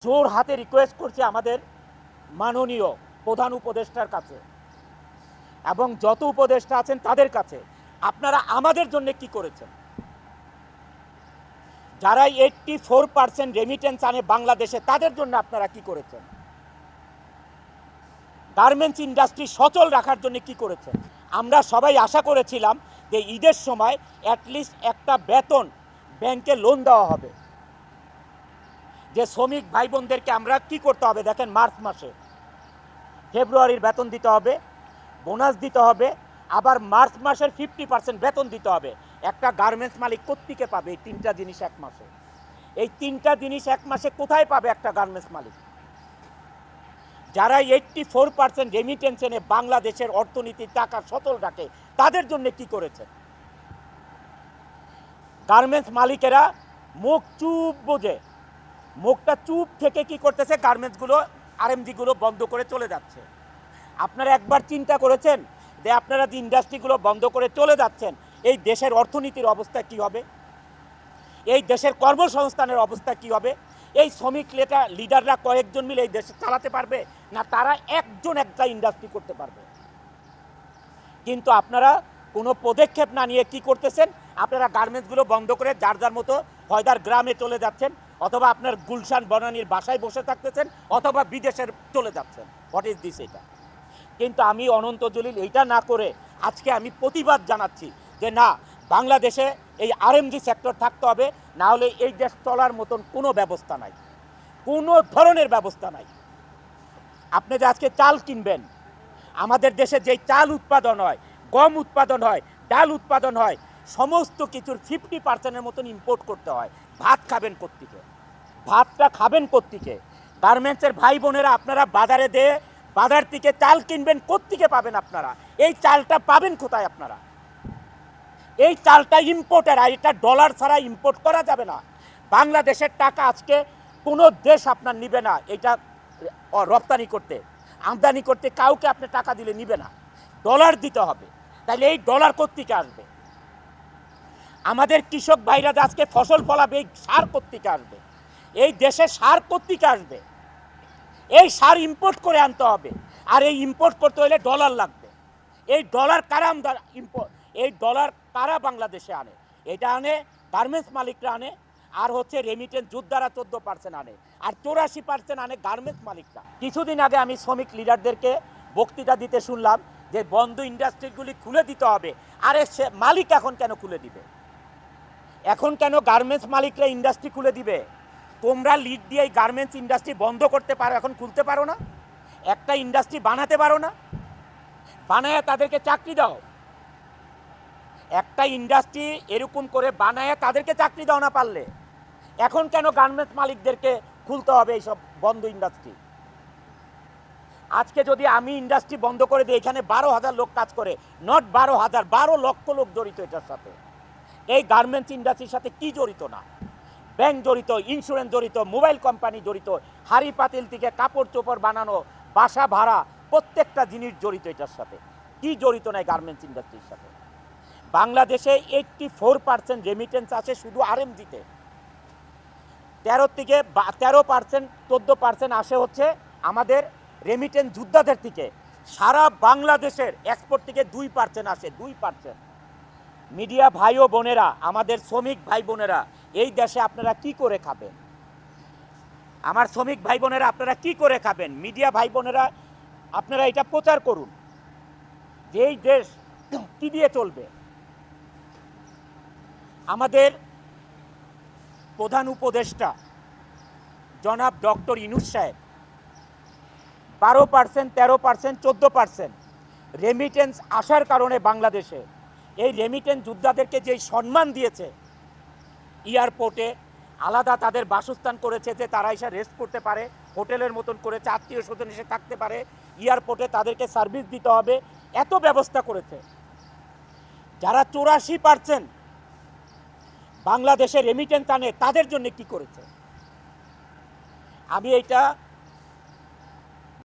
জোর হাতে রিকোয়েস্ট করছি আমাদের মাননীয় প্রধান উপদেষ্টার কাছে এবং যত উপদেষ্টা আছেন তাদের কাছে, আপনারা আমাদের জন্য কি করেছেন? যারা 84% রেমিটেন্স আনে বাংলাদেশে, তাদের জন্য আপনারা কি করেছেন? গার্মেন্টস ইন্ডাস্ট্রি সচল রাখার জন্য কি করেছেন? আমরা সবাই আশা করেছিলাম যে ঈদের সময় অ্যাটলিস্ট একটা বেতন ব্যাংকে লোন দেওয়া হবে, যে শ্রমিক ভাই বোনদেরকে আমরা কি করতে হবে দেখেন, মার্চ মাসে ফেব্রুয়ারির বেতন দিতে হবে, বোনাস দিতে হবে, আবার মার্চ মাসের 50% বেতন দিতে হবে। একটা গার্মেন্টস মালিক কোত্থেকে পাবে এই তিনটা জিনিস এক মাসে? এই তিনটা জিনিস এক মাসে কোথায় পাবে একটা গার্মেন্টস মালিক? যারা 84% রেমিটেন্স এনে বাংলাদেশের অর্থনীতির টাকা সচল রাখে, তাদের জন্য কি করেছে? গার্মেন্টস মালিকেরা মুখ চুপ বোঝে, মুখটা চুপ থেকে কি করতেছে, গার্মেন্টসগুলো আরএমজিগুলো বন্ধ করে চলে যাচ্ছে। আপনারা একবার চিন্তা করেছেন যে আপনারা যে ইন্ডাস্ট্রিগুলো বন্ধ করে চলে যাচ্ছেন, এই দেশের অর্থনীতির অবস্থা কি হবে? এই দেশের কর্মসংস্থানের অবস্থা কি হবে? এই শ্রমিক লিডাররা কয়েকজন মিলে এই দেশে চালাতে পারবে না? তারা একজন একটা ইন্ডাস্ট্রি করতে পারবে? কিন্তু আপনারা কোনো পদক্ষেপ না নিয়ে কি করতেছেন? আপনারা গার্মেন্টসগুলো বন্ধ করে যার যার মতো হয়দার গ্রামে চলে যাচ্ছেন, অথবা আপনার গুলশান বনানীর বাসায় বসে থাকতেছেন, অথবা বিদেশের চলে যাচ্ছেন। What is this? এটা কিন্তু আমি অনন্ত জলিল এইটা না করে আজকে আমি প্রতিবাদ জানাচ্ছি যে না, বাংলাদেশে এই আরএমজি সেক্টর থাকতে হবে, না হলে এই দেশ চলার মতন কোনো ব্যবস্থা নাই, কোনো ধরনের ব্যবস্থা নাই। আপনি যে আজকে চাল কিনবেন, আমাদের দেশে যেই চাল উৎপাদন হয়, গম উৎপাদন হয়, ডাল উৎপাদন হয়, সমস্ত কিছুর 50%-এর মতন ইম্পোর্ট করতে হয়। ভাত খাবেন কোত্থেকে? ভাতটা খাবেন কোত্থেকে? গার্মেন্টসের ভাই বোনেরা আপনারা বাজারে দিয়ে বাজার থেকে চাল কিনবেন, কোত্থেকে পাবেন আপনারা? এই চালটা পাবেন কোথায় আপনারা? এই চালটা ইম্পোর্টের, আর এটা ডলার ছাড়া ইম্পোর্ট করা যাবে না। বাংলাদেশের টাকা আজকে কোনো দেশ আপনার নিবে না এটা রপ্তানি করতে, আমদানি করতে। কাউকে আপনি টাকা দিলে নিবে না, ডলার দিতে হবে। তাহলে এই ডলার কোত্থেকে আসবে? আমাদের কৃষক ভাইরা আজকে ফসল ফলাবে, এই সার কোত্থেকে আসবে? এই দেশে সার কোত্থেকে আসবে? এই সার ইম্পোর্ট করে আনতে হবে, আর এই ইম্পোর্ট করতে হলে ডলার লাগবে। এই ডলার কারা ইম্পোর্ট, এই ডলার কারা বাংলাদেশে আনে? এটা আনে গার্মেন্টস মালিকরা আনে, আর হচ্ছে রেমিটেন্স যোদ্ধারা 14% আনে, আর 84% আনে গার্মেন্টস মালিকরা। কিছুদিন আগে আমি শ্রমিক লিডারদেরকে বক্তৃতা দিতে শুনলাম যে বন্ধ ইন্ডাস্ট্রিগুলি খুলে দিতে হবে। আরে সে মালিক এখন কেন খুলে দিবে? এখন কেন গার্মেন্টস মালিকরা ইন্ডাস্ট্রি খুলে দিবে? তোমরা লিড দিয়ে এই গার্মেন্টস ইন্ডাস্ট্রি বন্ধ করতে পারো, এখন খুলতে পারো না? একটা ইন্ডাস্ট্রি বানাতে পারো না? বানায় তাদেরকে চাকরি দাও। একটা ইন্ডাস্ট্রি এরকম করে বানায় তাদেরকে চাকরি দাও না পারলে। এখন কেন গার্মেন্টস মালিকদেরকে খুলতে হবে এইসব বন্ধ ইন্ডাস্ট্রি? আজকে যদি আমি ইন্ডাস্ট্রি বন্ধ করে দিই, এখানে 12,000 লোক কাজ করে, নট 12,000, 12 লক্ষ লোক জড়িত এটার সাথে। এই গার্মেন্টস ইন্ডাস্ট্রির সাথে কি জড়িত না? ব্যাংক জড়িত, ইন্স্যুরেন্স জড়িত, মোবাইল কোম্পানি জড়িত, হাড়ি পাতিল থেকে কাপড় চোপড় বানানো, বাসা ভাড়া, প্রত্যেকটা জিনিস জড়িত এটার সাথে। কি জড়িত নাই গার্মেন্টস ইন্ডাস্ট্রির সাথে? বাংলাদেশে 84% রেমিটেন্স আছে শুধু আরএমজিতে। 13% 14% আসে হচ্ছে আমাদের রেমিটেন্স যোদ্ধাদের থেকে। সারা বাংলাদেশের এক্সপোর্ট থেকে 2% আসে, 2%। মিডিয়া ভাই ও বোনেরা, আমাদের শ্রমিক ভাই বোনেরা, এই দেশে আপনারা কি করে খাবেন? আমার শ্রমিক ভাই বোনেরা, আপনারা কি করে খাবেন? মিডিয়া ভাই বোনেরা, আপনারা এটা প্রচার করুন যে এই দেশ কি দিয়ে চলবে। আমাদের প্রধান উপদেষ্টা জনাব ডক্টর ইউনূস সাহেব 12%, 13%, 14% রেমিটেন্স আসার কারণে বাংলাদেশে এই রেমিটেন্স যোদ্ধাদেরকে যেই সম্মান দিয়েছে, এয়ারপোর্টে আলাদা তাদের বাসস্থান করেছে যে তারা এসে রেস্ট করতে পারে, হোটেলের মতন করেছে, আত্মীয় স্বজন এসে থাকতে পারে, এয়ারপোর্টে তাদেরকে সার্ভিস দিতে হবে, এত ব্যবস্থা করেছে। যারা 84% বাংলাদেশে রেমিটেন্স আনে, তাদের জন্য কি করেছে? আমি এইটা